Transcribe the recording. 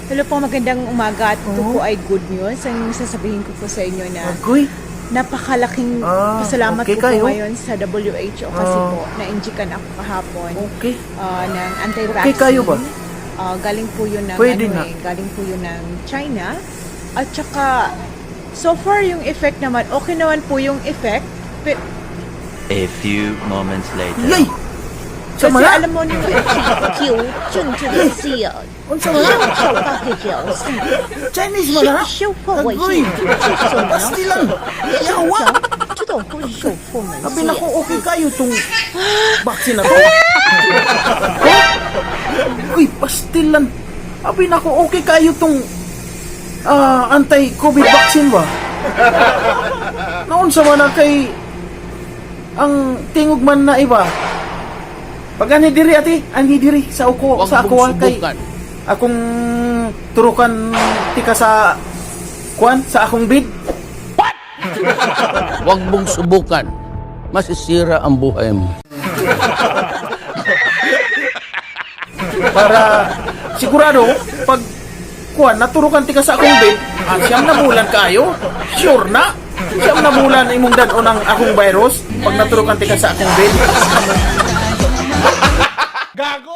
Hello po, magandang umaga at ito po ay good news. Ang sasabihin ko po sa inyo na Agoy. napakalaking pasalamat okay po kayo. ngayon sa WHO kasi po na-injikan ako kahapon Okay. ng anti-vaccine. Okay kayo ba? Galing po yun ng Pwede na. galing po yun ng China. At saka so far yung effect naman, okay naman po yung effect. A few moments later. Yay! Sa Kasi mga? alam mo yung Unsa mga? Chinese mo na? Agoy. Pastilan. Yawa. Sabi na ko, okay kayo tong vaccine na to. Uy, pastilan. Sabi na ko, okay kayo tong anti-COVID vaccine ba? Noon sa mana kay ang tingog man na iba. Pag ani diri ati, ani diri sa uko sa ako kay akong turukan tika sa kuan sa akong bid. Huwag mong subukan. Masisira ang buhay mo. Para sigurado pag kuan naturukan tika sa akong bid, siyam na bulan kayo. Sure na. Siyam na bulan imong dan-on ang akong virus pag naturukan tika sa akong bid. Gago!